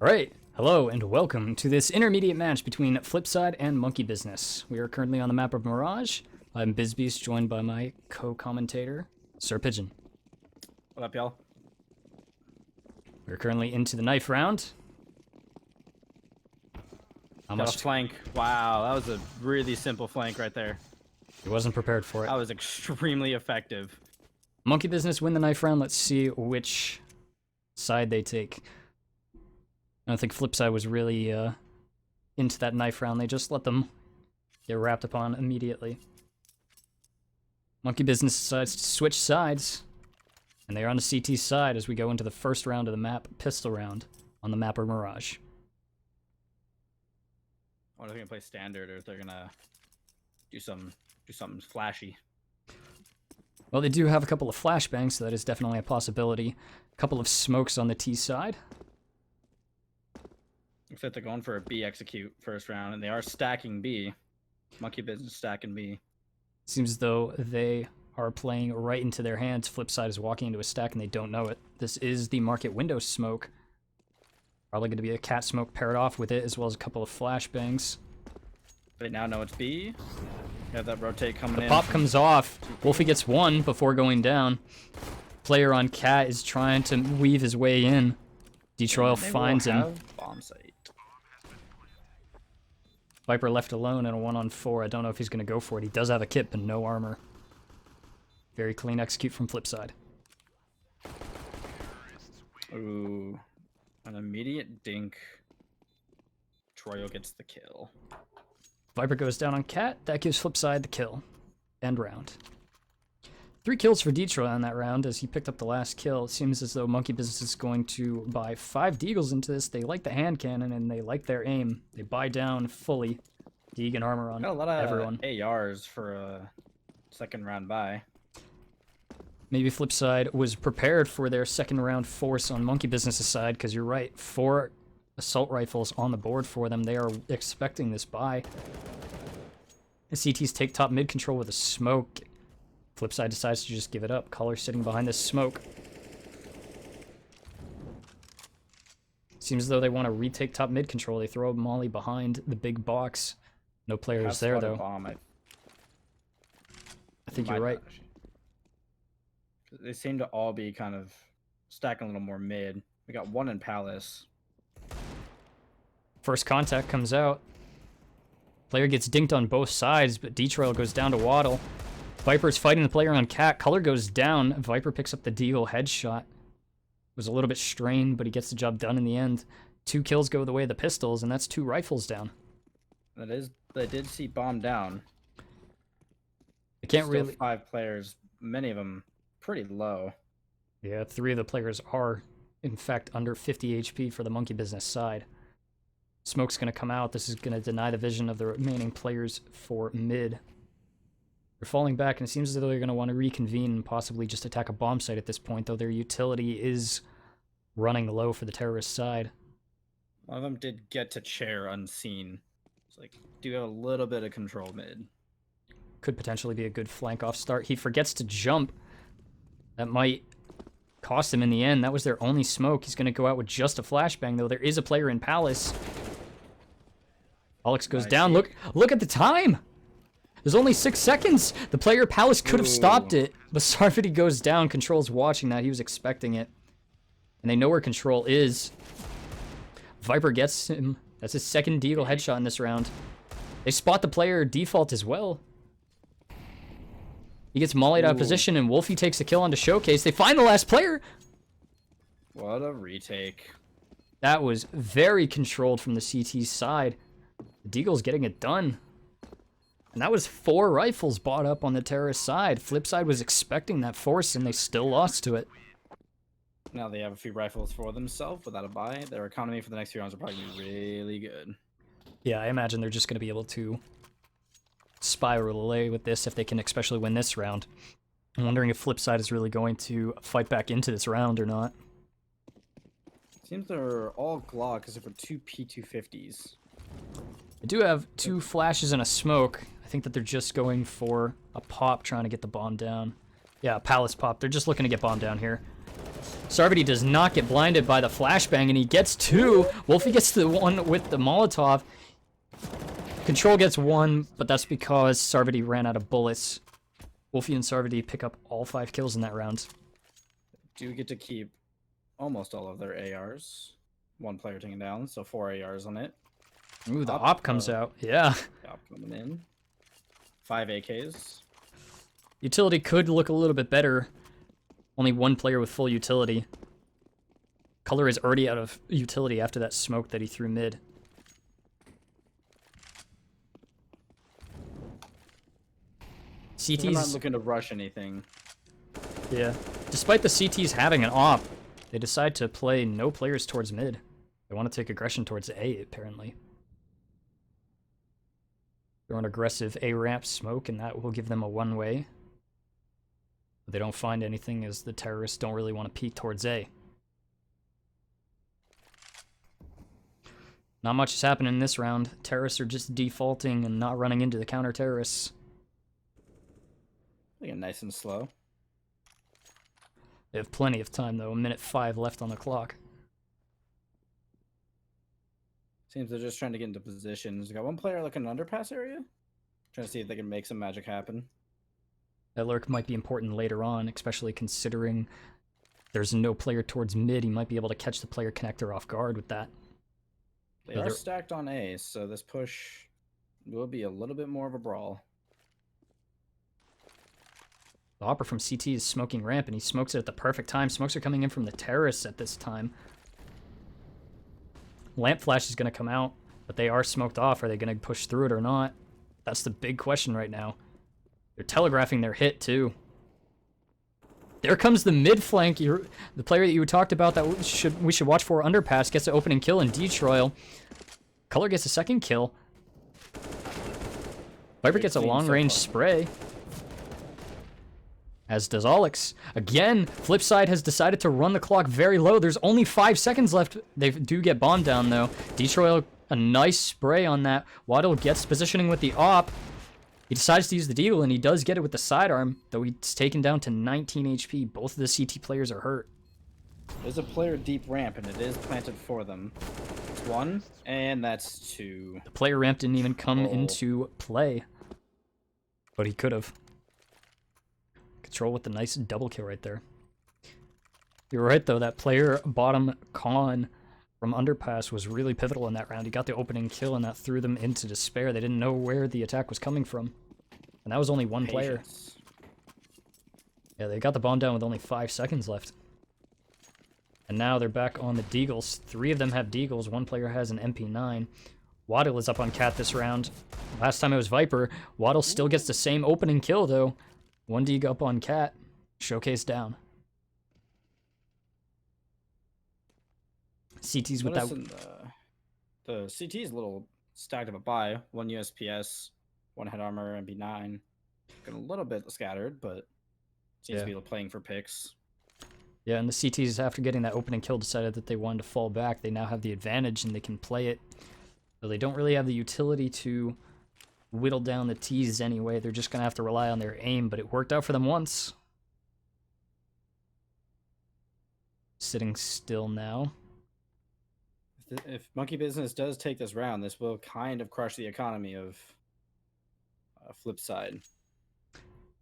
Alright, hello and welcome to this intermediate match between Flipside and Monkey Business. We are currently on the map of Mirage. I'm BIZBEAST, joined by my co-commentator, Sirpigeon. What up, y'all? We're currently into the knife round. How Got much? a flank. Wow, that was a really simple flank right there. He wasn't prepared for it. That was extremely effective. Monkey Business win the knife round. Let's see which side they take. I don't think Flipside was really into that knife round. They just let them get wrapped upon immediately. Monkey Business decides to switch sides, and they are on the CT side as we go into the first round of the map, pistol round, on the map of Mirage. I wonder if they're gonna play standard or if they're gonna do something flashy. Well, they do have a couple of flashbangs, so that is definitely a possibility. A couple of smokes on the T side. Looks like they're going for a B execute first round, and they are stacking B. Monkey Business stacking B. Seems as though they are playing right into their hands. Flipside is walking into a stack and they don't know it. This is the market window smoke. Probably going to be a cat smoke paired off with it, as well as a couple of flashbangs. They now know it's B. You have that rotate coming in. Pop comes off. Wolfie gets one before going down. Player on cat is trying to weave his way in. Detroil finds him. Bomb site. Viper left alone in a 1-on-4. I don't know if he's going to go for it. He does have a kit, but no armor. Very clean execute from Flipside. Ooh. An immediate dink. Troyo gets the kill. Viper goes down on cat. That gives Flipside the kill. End round. 3 kills for Detroit on that round as he picked up the last kill. It seems as though Monkey Business is going to buy 5 Deagles into this. They like the hand cannon and they like their aim. They buy down fully. Deag and armor on Got a lot of everyone. ARs for a second round buy. Maybe Flipside was prepared for their second round force on Monkey Business's side, because you're right. 4 assault rifles on the board for them. They are expecting this buy. The CTs take top mid control with a smoke. Flipside decides to just give it up. Color sitting behind this smoke. Seems as though they want to retake top mid control. They throw Molly behind the big box. No players there though. Bomb, I think you're right. They seem to all be kind of stacking a little more mid. We got one in Palace. First contact comes out. Player gets dinked on both sides, but Detroil goes down to Waddle. Viper's fighting the player on cat. Color goes down. Viper picks up the Deagle headshot. Was a little bit strained, but he gets the job done in the end. 2 kills go the way of the pistols, and that's 2 rifles down. They did see bomb down. I can't Still really. 5 players, many of them pretty low. Yeah, 3 of the players are, in fact, under 50 HP for the Monkey Business side. Smoke's going to come out. This is going to deny the vision of the remaining players for mid. They're falling back, and it seems as though they're going to want to reconvene and possibly just attack a bomb site at this point, though their utility is running low for the terrorist side. One of them did get to chair unseen. It's like, do have a little bit of control mid. Could potentially be a good flank off start. He forgets to jump. That might cost him in the end. That was their only smoke. He's going to go out with just a flashbang, though. There is a player in Palace. Alex goes down. Look at the time! There's only 6 seconds. The player Palace could have stopped it, but Sarvity goes down. Control's watching that. He was expecting it. And they know where Control is. Viper gets him. That's his second Deagle headshot in this round. They spot the player default as well. He gets mollied out of position, and Wolfie takes the kill onto Showcase. They find the last player. What a retake. That was very controlled from the CT side. The Deagle's getting it done. And that was 4 rifles bought up on the terrorist side. Flipside was expecting that force, and they still lost to it. Now they have a few rifles for themselves without a buy. Their economy for the next few rounds will probably be really good. Yeah, I imagine they're just going to be able to spiral away with this if they can especially win this round. I'm wondering if Flipside is really going to fight back into this round or not. Seems they're all Glock except for 2 P250s. I do have 2 flashes and a smoke. I think that they're just going for a pop, trying to get the bomb down. Yeah, Palace pop. They're just looking to get bomb down here. Sarvity does not get blinded by the flashbang, and he gets 2. Wolfie gets the one with the Molotov. Control gets 1, but that's because Sarvity ran out of bullets. Wolfie and Sarvity pick up all 5 kills in that round. Do get to keep almost all of their ARs. 1 player taken down, so 4 ARs on it. Ooh, the op comes out. Yeah. Op coming in. 5 AKs. Utility could look a little bit better. Only 1 player with full utility. Color is already out of utility after that smoke that he threw mid. They're not CT's... looking to rush anything. Yeah. Despite the CTs having an op, they decide to play no players towards mid. They want to take aggression towards A, apparently. Throw an aggressive A ramp smoke, and that will give them a one-way. But they don't find anything, as the terrorists don't really want to peek towards A. Not much is happening in this round. Terrorists are just defaulting and not running into the counter-terrorists. Looking nice and slow. They have plenty of time, though. 1:05 left on the clock. Seems they're just trying to get into positions. We got 1 player looking in underpass area. Trying to see if they can make some magic happen. That lurk might be important later on, especially considering there's no player towards mid. He might be able to catch the player connector off guard with that. They are stacked on A, so this push will be a little bit more of a brawl. The hopper from CT is smoking ramp, and he smokes it at the perfect time. Smokes are coming in from the terrace at this time. Lamp flash is going to come out, but they are smoked off. Are they going to push through it or not? That's the big question right now. They're telegraphing their hit, too. There comes the mid flank. The player that you talked about that we should watch for underpass gets an opening kill in Detroil. Color gets a second kill. Viper gets a long-range spray. As does Alex. Again, Flipside has decided to run the clock very low. There's only 5 seconds left. They do get bombed down, though. Detroit, a nice spray on that. Waddle gets positioning with the op. He decides to use the deagle, and he does get it with the sidearm, though he's taken down to 19 HP. Both of the CT players are hurt. There's a player deep ramp, and it is planted for them. It's 1, and that's 2. The player ramp didn't even come into play, but he could have. Control with the nice double kill right there. You're right, though. That player bottom con from underpass was really pivotal in that round. He got the opening kill, and that threw them into despair. They didn't know where the attack was coming from. And that was only 1 player. Yeah, they got the bomb down with only 5 seconds left. And now they're back on the deagles. 3 of them have deagles. 1 player has an MP9. Waddle is up on Cat this round. Last time it was Viper. Waddle still gets the same opening kill, though. 1 deag up on Cat. Showcase down. CT's with that. The CT is a little stacked of a buy. 1 USPS, 1 head armor, MP9. Looking a little bit scattered, but seems to be playing for picks. Yeah, and the CTs, after getting that opening kill, decided that they wanted to fall back. They now have the advantage, and they can play it. So they don't really have the utility to whittle down the T's anyway. They're just going to have to rely on their aim, but it worked out for them once. Sitting still now. If Monkey Business does take this round, this will kind of crush the economy of Flipside.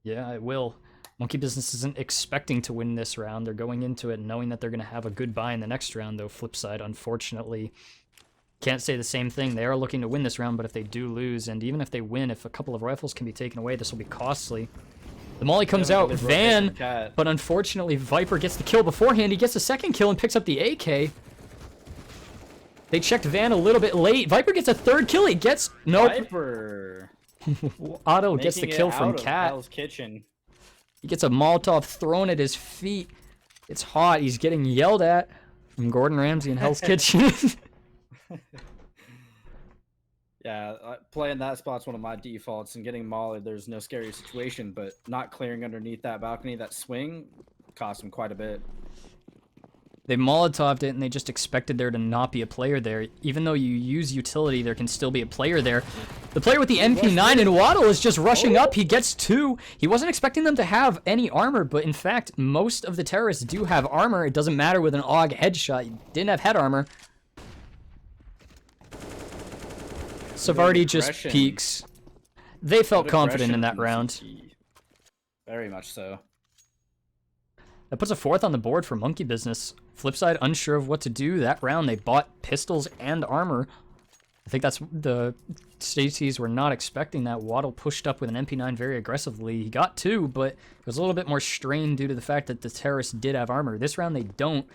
Yeah, it will. Monkey Business isn't expecting to win this round. They're going into it knowing that they're going to have a good buy in the next round, though Flipside, unfortunately, can't say the same thing. They are looking to win this round, but if they do lose, and even if they win, if a couple of rifles can be taken away, this will be costly. The molly comes out, Van, but unfortunately Viper gets the kill beforehand. He gets the second kill and picks up the AK. They checked Van a little bit late. Viper gets a 3rd kill. He gets... Nope. Viper. Otto gets the kill from Cat. Hell's Kitchen. He gets a Molotov thrown at his feet. It's hot. He's getting yelled at from Gordon Ramsay in Hell's Kitchen. Yeah, playing that spot's one of my defaults, and getting molly, there's no scary situation, but not clearing underneath that balcony, that swing, cost him quite a bit. They Molotoved it, and they just expected there to not be a player there. Even though you use utility, there can still be a player there. The player with the MP9 and Waddle is just rushing up. He gets 2. He wasn't expecting them to have any armor, but in fact, most of the terrorists do have armor. It doesn't matter with an AUG headshot. He didn't have head armor. Savardi just peeks. They felt confident in that round. Very much so. That puts a 4th on the board for Monkey Business. Flipside unsure of what to do. That round they bought pistols and armor. I think that's the Stacies were not expecting that. Waddle pushed up with an MP9 very aggressively. He got 2, but it was a little bit more strained due to the fact that the terrorists did have armor. This round they don't,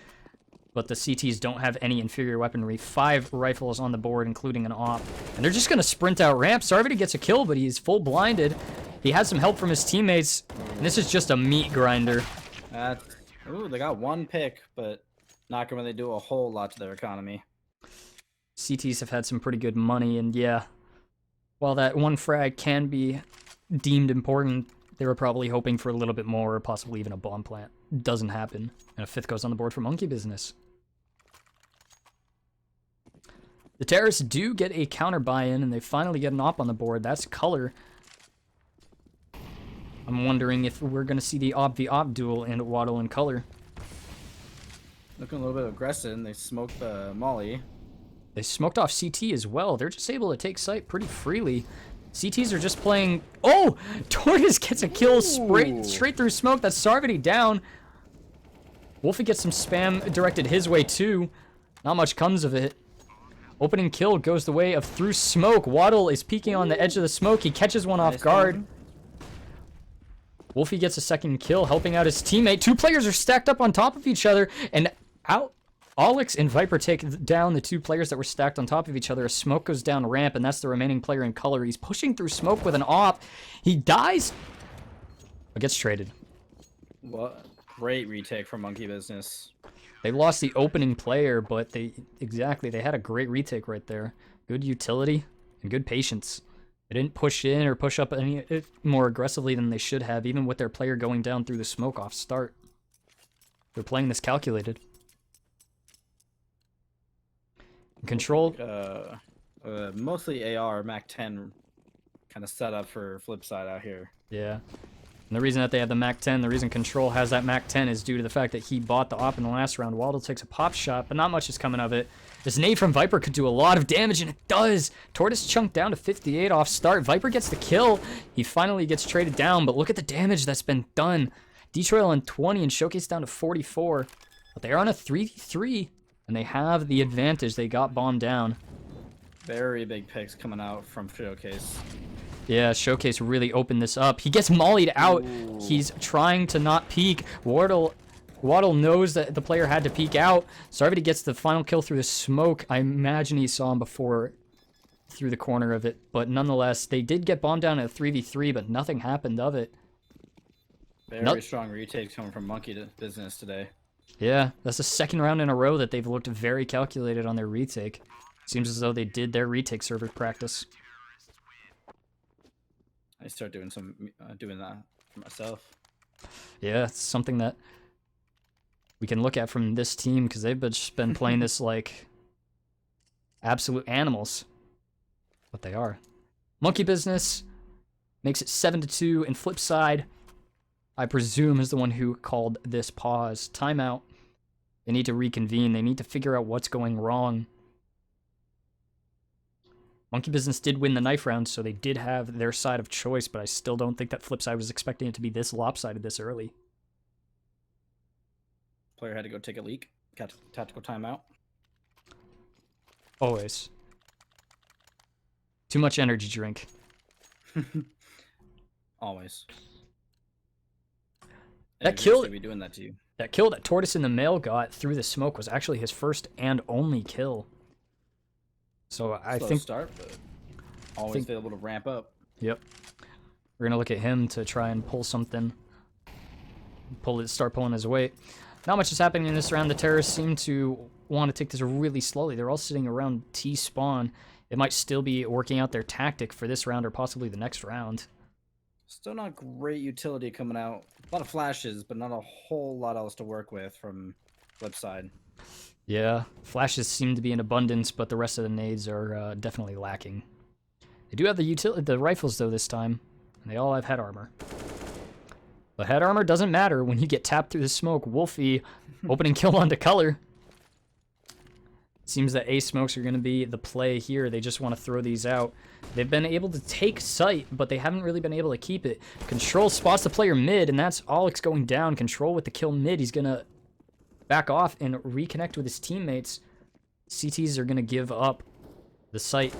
but the CTs don't have any inferior weaponry. 5 rifles on the board, including an AWP. And they're just going to sprint out ramp. Sarvati gets a kill, but he's full blinded. He has some help from his teammates, and this is just a meat grinder. Ooh, they got 1 pick, but not going to really do a whole lot to their economy. CTs have had some pretty good money, and yeah, while that 1 frag can be deemed important, they were probably hoping for a little bit more, or possibly even a bomb plant. Doesn't happen, and a 5th goes on the board for Monkey Business. The terrorists do get a counter buy-in, and they finally get an AWP on the board. That's color. I'm wondering if we're going to see the AWP v AWP duel and Waddle and color. Looking a little bit aggressive, and they smoked the molly. They smoked off CT as well. They're just able to take site pretty freely. CTs are just playing... Oh! Tortoise gets a kill straight through smoke. That's Sarvati down. Wolfie gets some spam directed his way too. Not much comes of it. Opening kill goes the way of through smoke. Waddle is peeking on the edge of the smoke. He catches one off guard. Wolfie gets a 2nd kill, helping out his teammate. 2 players are stacked up on top of each other, and out... Alex and Viper take down the 2 players that were stacked on top of each other. A smoke goes down ramp, and that's the remaining player in color. He's pushing through smoke with an AWP. He dies, but gets traded. What? Great retake from Monkey Business. They lost the opening player, but they had a great retake right there. Good utility and good patience. They didn't push in or push up any more aggressively than they should have, even with their player going down through the smoke off start. They're playing this calculated. Control. Mostly AR, MAC-10 kind of set up for Flipside out here. Yeah. And the reason that they have the MAC-10, the reason Control has that MAC-10 is due to the fact that he bought the AWP in the last round. Waddle takes a pop shot, but not much is coming of it. This nade from Viper could do a lot of damage, and it does. Tortoise chunked down to 58 off start. Viper gets the kill. He finally gets traded down, but look at the damage that's been done. D-Trail on 20 and Showcase down to 44. But they are on a 3v3, and they have the advantage. They got bombed down. Very big picks coming out from Showcase. Yeah, Showcase really opened this up. He gets mollied out. Ooh. He's trying to not peek. Waddle knows that the player had to peek out. Sarvati gets the final kill through the smoke. I imagine he saw him before through the corner of it. But nonetheless, they did get bombed down at a 3v3, but nothing happened of it. Very strong retakes coming from Monkey Business today. Yeah, that's the 2nd round in a row that they've looked very calculated on their retake. Seems as though they did their retake server practice. I start doing that for myself. Yeah, it's something that we can look at from this team because they've just been playing this like absolute animals. What they are. Monkey Business makes it 7-2, and Flipside, I presume, is the one who called this pause. Timeout. They need to reconvene. They need to figure out what's going wrong. Monkey Business did win the knife round, so they did have their side of choice, but I still don't think that Flipside was expecting it to be this lopsided this early. Player had to go take a leak. Tactical timeout. Always. Too much energy drink. Always. That kill be doing that to you. That kill that Tortoise in the Mail got through the smoke was actually his first and only kill. So I think start, but always be able to ramp up. Yep. We're gonna look at him to try and pull something. Start pulling his weight. Not much is happening in this round. The terrorists seem to want to take this really slowly. They're all sitting around T spawn. It might still be working out their tactic for this round or possibly the next round. Still not great utility coming out. A lot of flashes, but not a whole lot else to work with from Flip side. Yeah, flashes seem to be in abundance, but the rest of the nades are definitely lacking. They do have the rifles, though, this time. And they all have head armor. But head armor doesn't matter when you get tapped through the smoke. Wolfie, opening kill onto color. Seems that A smokes are going to be the play here. They just want to throw these out. They've been able to take sight, but they haven't really been able to keep it. Control spots the player mid, and that's Alex going down. Control with the kill mid. He's going to back off and reconnect with his teammates. CTs are going to give up the sight.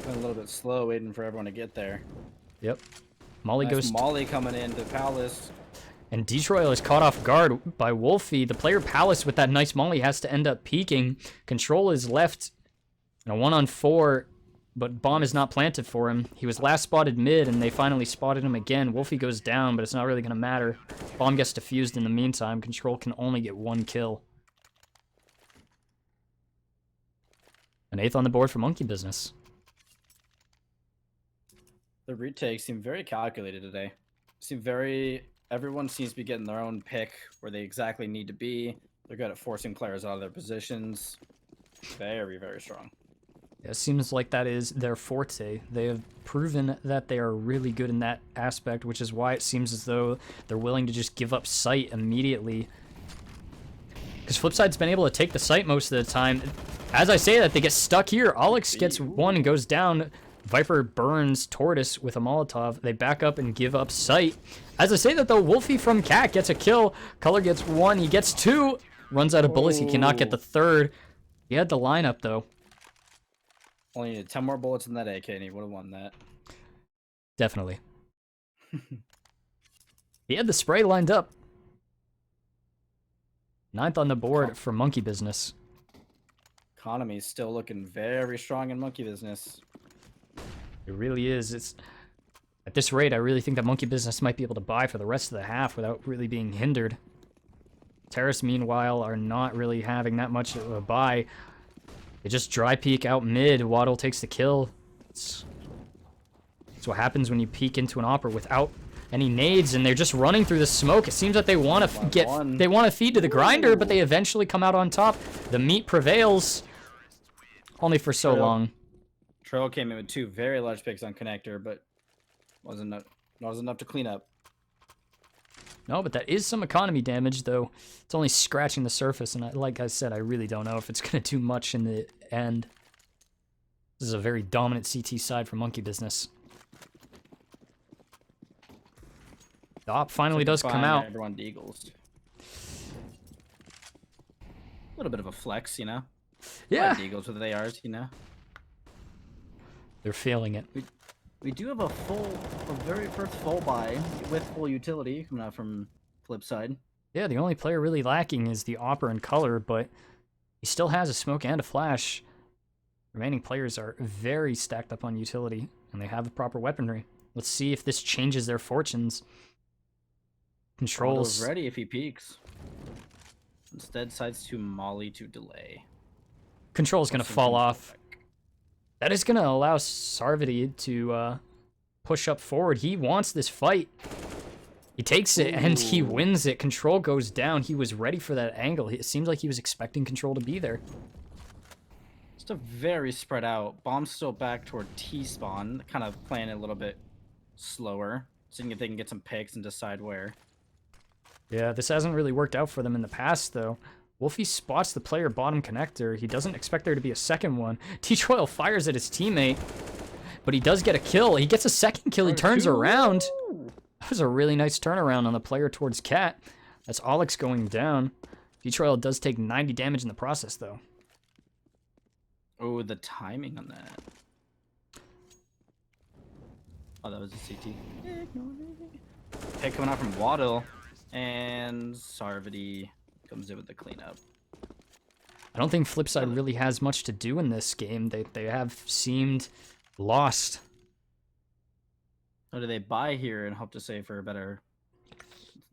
Been a little bit slow waiting for everyone to get there. Yep. Molly goes... Molly coming into Palace. And Detroit is caught off guard by Wolfie. The player Palace with that nice Molly has to end up peeking. Control is left in a 1-on-4, but bomb is not planted for him. He was last spotted mid, and they finally spotted him again. Wolfie goes down, but it's not really going to matter. Bomb gets defused in the meantime. Control can only get 1 kill. An 8th on the board for Monkey Business. The retakes seem very calculated today. Everyone seems to be getting their own pick where they exactly need to be. They're good at forcing players out of their positions. Very, very strong. Yeah, it seems like that is their forte. They have proven that they are really good in that aspect, which is why it seems as though they're willing to just give up sight immediately. Because Flipside's been able to take the sight most of the time. As I say that, they get stuck here. Alex gets 1 and goes down. Viper burns Tortoise with a Molotov. They back up and give up sight. As I say that, though, Wolfie from Cat gets a kill. Color gets 1. He gets 2. Runs out of bullets. He cannot get the 3rd. He had the lineup, though. Only needed 10 more bullets in that AK, and he would have won that. Definitely. He had the spray lined up. 9th on the board for Monkey Business. Economy is still looking very strong in Monkey Business. It really is. It's at this rate, I really think that Monkey Business might be able to buy for the rest of the half without really being hindered. Terrace, meanwhile, are not really having that much of a buy. They just dry peek out mid. Waddle takes the kill. It's what happens when you peek into an opera without any nades, and they're just running through the smoke. It seems that they want to feed to the grinder, but they eventually come out on top. The meat prevails, only for so long. Trail came in with 2 very large picks on connector, but wasn't enough to clean up. No, but that is some economy damage, though. It's only scratching the surface, and like I said, I really don't know if it's going to do much in the end. This is a very dominant CT side for Monkey Business. The op finally does come out. Everyone Eagles. A little bit of a flex, you know? Yeah. Eagles with ARs, you know? They're feeling it. We do have a very first full buy with full utility coming out from Flipside. Yeah, the only player really lacking is the Opera and Color, but he still has a smoke and a flash. Remaining players are very stacked up on utility, and they have the proper weaponry. Let's see if this changes their fortunes. Controls ready if he peeks. Instead, sides to Molly to delay. Control's gonna fall off. That is gonna allow Sarvity to push up forward. He wants this fight. He takes it and he wins it. Control goes down. He was ready for that angle. It seems like he was expecting Control to be there. Just a very spread out. Bomb's still back toward T-spawn, kind of playing it a little bit slower, seeing if they can get some picks and decide where. Yeah, this hasn't really worked out for them in the past, though. Wolfie spots the player bottom connector. He doesn't expect there to be a second one. T-Troil fires at his teammate, but he does get a kill. He gets a second kill. He turns around. That was a really nice turnaround on the player towards Cat. That's Alex going down. T-Troil does take 90 damage in the process, though. Oh, the timing on that. Oh, that was a CT. Pick coming out from Waddle, and Sarvity comes in with the cleanup. I don't think Flipside really has much to do in this game. They have seemed lost. Or do they buy here and hope to save for a better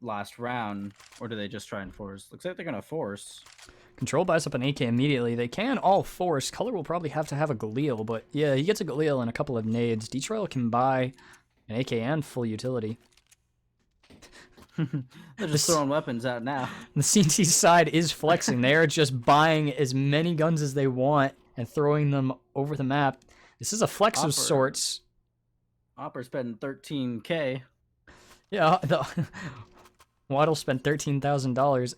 last round, or do they just try and force? Looks like they're gonna force. Control buys up an AK immediately. They can all force. Color will probably have to have a Galil, but yeah, he gets a Galil and a couple of nades. Detroit can buy an AK and full utility. They're just This- throwing weapons out now. The CT side is flexing. They are just buying as many guns as they want and throwing them over the map. This is a flex of Offer. sorts. Opper spending 13K. Yeah, Waddle spent $13,000.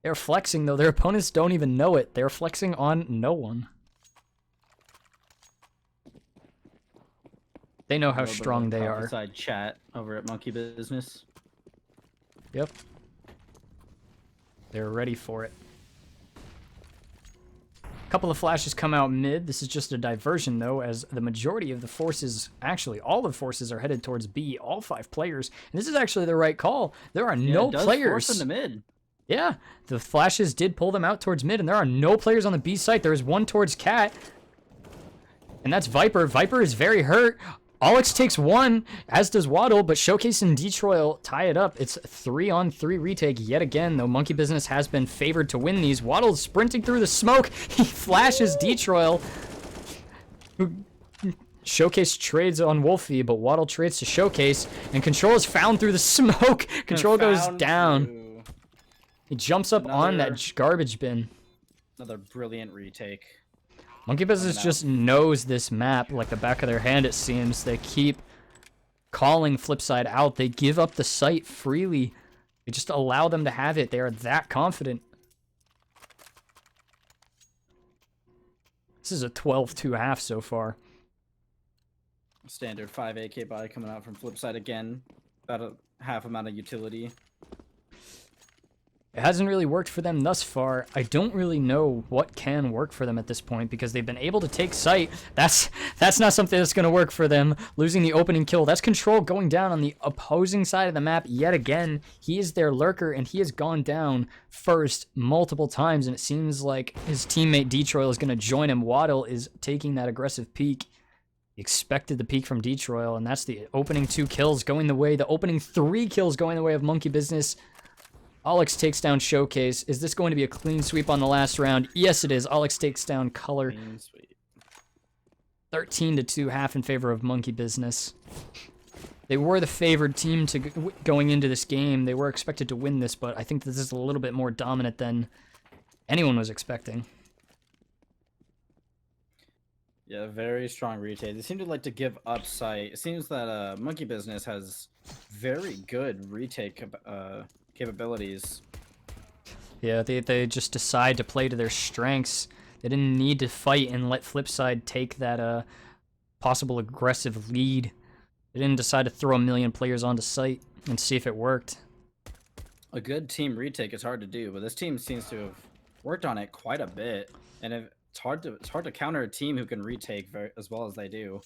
They're flexing, though. Their opponents don't even know it. They're flexing on no one. They know how strong they are. Side chat over at Monkey Business. Yep. They're ready for it. A couple of flashes come out mid. This is just a diversion, though, as the majority of the forces, actually all the forces, are headed towards B. All 5 players. And this is actually the right call. There are no players. Force in the mid. Yeah, the flashes did pull them out towards mid, and there are no players on the B site. There is one towards Cat, and that's Viper. Viper is very hurt. Alex takes one, as does Waddle, but Showcase and Detroit tie it up. It's 3-on-3 retake yet again, though Monkey Business has been favored to win these. Waddle's sprinting through the smoke. He flashes Detroit. Showcase trades on Wolfie, but Waddle trades to Showcase, and Control is found through the smoke. Control goes down. He jumps up on that garbage bin. Another brilliant retake. Monkey Business just knows this map like the back of their hand, it seems. They keep calling Flipside out. They give up the site freely. They just allow them to have it. They are that confident. This is a 12-2 half so far. Standard 5 AK buy coming out from Flipside again. About a half amount of utility. It hasn't really worked for them thus far. I don't really know what can work for them at this point because they've been able to take site. That's not something that's going to work for them. Losing the opening kill. That's Control going down on the opposing side of the map yet again. He is their lurker and he has gone down first multiple times, and it seems like his teammate Detroit is going to join him. Waddle is taking that aggressive peek. He expected the peek from Detroit, and that's the opening 2 kills going the way. The opening 3 kills going the way of Monkey Business. Alex takes down Showcase. Is this going to be a clean sweep on the last round? Yes, it is. Alex takes down Color. 13-2 half in favor of Monkey Business. They were the favored team to going into this game. They were expected to win this, but I think this is a little bit more dominant than anyone was expecting. Yeah, very strong retake. They seem to like to give up site. It seems that Monkey Business has very good retake capabilities. Yeah, they just decide to play to their strengths. They didn't need to fight and let Flipside take that possible aggressive lead. They didn't decide to throw a million players onto site and see if it worked. A good team retake is hard to do, but this team seems to have worked on it quite a bit, and it's hard to counter a team who can retake as well as they do.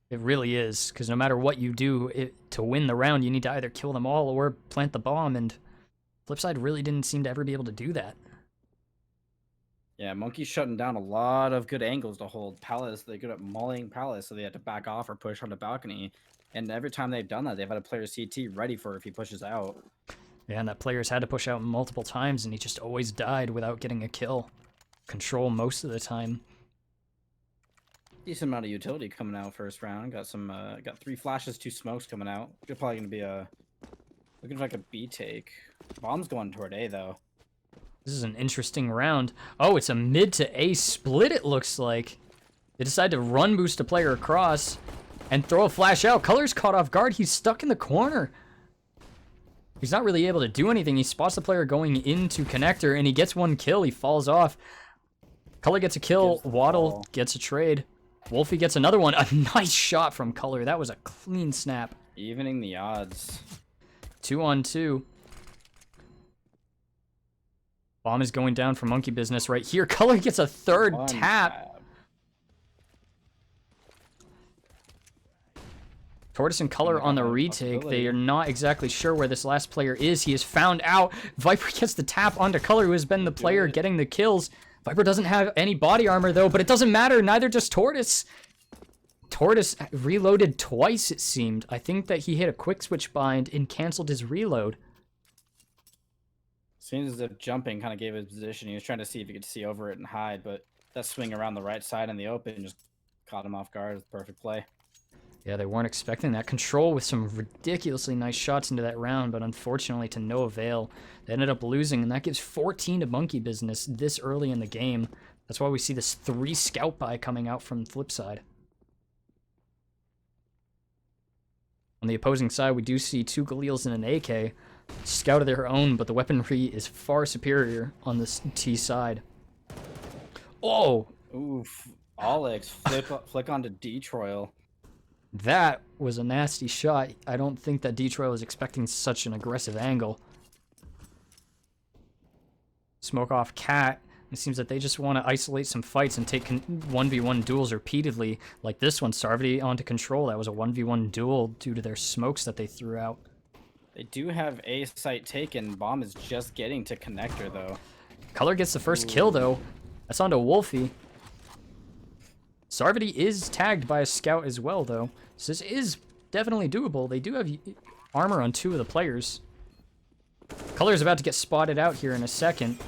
It really is, because no matter what you do to win the round, you need to either kill them all or plant the bomb, and Flipside really didn't seem to ever be able to do that. Yeah, Monkey's shutting down a lot of good angles to hold Palace. They're good at mauling Palace, so they had to back off or push on the balcony. And every time they've done that, they've had a player CT ready for if he pushes out. Yeah, and that player's had to push out multiple times, and he just always died without getting a kill. Control most of the time. Decent amount of utility coming out first round. Got 3 flashes, 2 smokes coming out. They're probably gonna be looking for like a B take. Bomb's going toward A though. This is an interesting round. Oh, it's a mid to A split, it looks like. They decide to run boost a player across and throw a flash out. Color's caught off guard. He's stuck in the corner. He's not really able to do anything. He spots the player going into connector, and he gets 1 kill. He falls off. Color gets a kill. Waddle gets a trade. Wolfie gets another one. A nice shot from Color. That was a clean snap. Evening the odds. 2-on-2. Bomb is going down for Monkey Business right here. Color gets a third tap. Tortoise and Color on the retake. They are not exactly sure where this last player is. He is found out. Viper gets the tap onto Color, who has been the player getting the kills. Viper doesn't have any body armor, though, but it doesn't matter. Neither does Tortoise. Tortoise reloaded twice, it seemed. I think that he hit a quick switch bind and canceled his reload. Seems as if jumping kind of gave his position. He was trying to see if he could see over it and hide, but that swing around the right side in the open just caught him off guard. It was a perfect play. Yeah, they weren't expecting that. Control with some ridiculously nice shots into that round, but unfortunately to no avail. They ended up losing, and that gives 14 to Monkey Business this early in the game. That's why we see this 3 scout buy coming out from Flipside. On the opposing side, we do see 2 Galils and an AK. Scout of their own, but the weaponry is far superior on this T side. Oh! Oof. Alex, flick onto Detroil. That was a nasty shot. I don't think that Detroit was expecting such an aggressive angle. Smoke off Cat. It seems that they just want to isolate some fights and take 1v1 duels repeatedly. Like this one, Sarvati onto Control. That was a 1v1 duel due to their smokes that they threw out. They do have A site taken. Bomb is just getting to connector, though. Color gets the first kill, though. That's onto Wolfie. Sarvati is tagged by a scout as well, though. So this is definitely doable. They do have armor on 2 of the players. Color's about to get spotted out here in a second.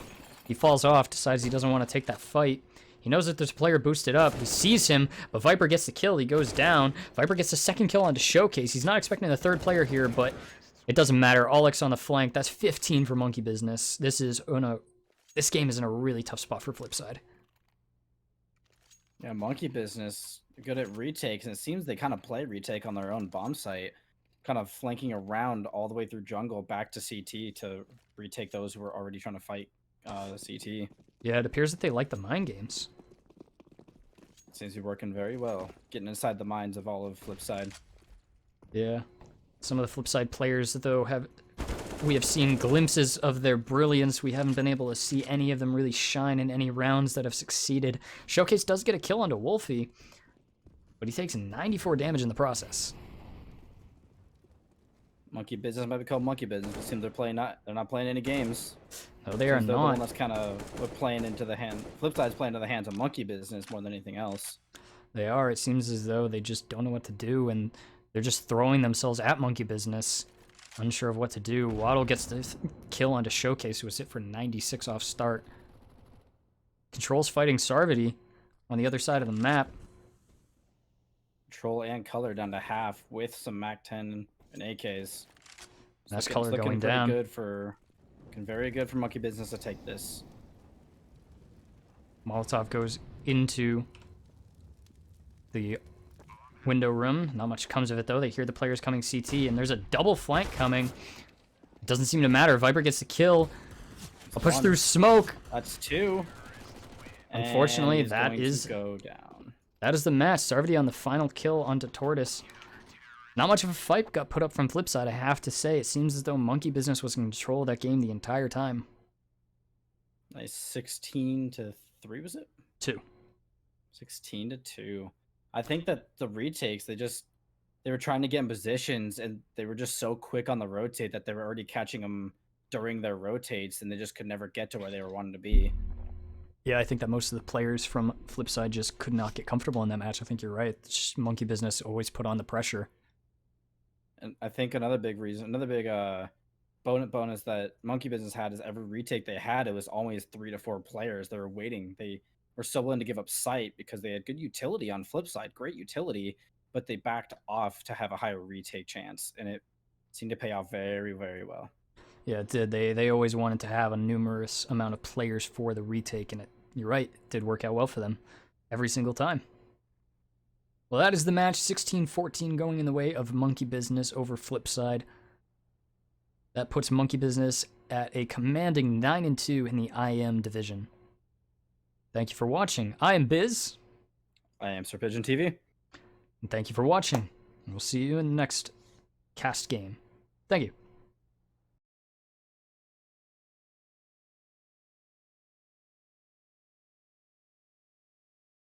He falls off, decides he doesn't want to take that fight. He knows that there's a player boosted up. He sees him, but Viper gets the kill. He goes down. Viper gets the second kill onto Showcase. He's not expecting the 3rd player here, but it doesn't matter. Alex on the flank. That's 15 for Monkey Business. This game is in a really tough spot for Flipside. Yeah, Monkey Business, good at retakes, and it seems they kind of play retake on their own bomb site, kind of flanking around all the way through jungle back to CT to retake those who are already trying to fight CT. Yeah, it appears that they like the mind games. Seems to be working very well, getting inside the minds of all of Flipside. Yeah. Some of the Flipside players, though, we have seen glimpses of their brilliance. We haven't been able to see any of them really shine in any rounds that have succeeded. Showcase does get a kill onto Wolfie, but he takes 94 damage in the process. Monkey Business might be called Monkey Business. It seems they're not playing any games. No, they are They're the one not. that's kind of playing into the hand. Flipside's playing into the hands of Monkey Business more than anything else. They are. It seems as though they just don't know what to do, and they're just throwing themselves at Monkey Business, unsure of what to do. Waddle gets the kill onto Showcase, who was hit for 96 off start. Control's fighting Sarvati on the other side of the map. Control and Color down to half with some MAC-10 and AKs. That's It's Color looking going pretty down. looking very good for Monkey Business to take this. Molotov goes into the window room. Not much comes of it, though. They hear the players coming CT, and there's a double flank coming. It doesn't seem to matter. Viper gets the kill. I'll push through smoke. That's 2. Unfortunately, And he's that going is to go down. That is the match. Sarvati on the final kill onto Tortoise. Not much of a fight got put up from Flipside, I have to say. It seems as though Monkey Business was in control of that game the entire time. Nice 16-3, was it? 2. 16-2. I think that the retakes, they were trying to get in positions, and they were just so quick on the rotate that they were already catching them during their rotates, and they just could never get to where they were wanting to be. Yeah, I think that most of the players from Flipside just could not get comfortable in that match. I think you're right. Monkey Business always put on the pressure. And I think another big bonus that Monkey Business had is every retake they had, it was always 3 to 4 players that were waiting. They were so willing to give up sight because they had good utility on Flipside, great utility, but they backed off to have a higher retake chance, and it seemed to pay off very, very well. Yeah, it did. They always wanted to have a numerous amount of players for the retake, and you're right, it did work out well for them every single time. Well, that is the match, 16-14 going in the way of Monkey Business over Flipside. That puts Monkey Business at a commanding 9-2 in the IM division. Thank you for watching. I am Biz. I am Sirpigeon TV. And thank you for watching. We'll see you in the next cast game. Thank you.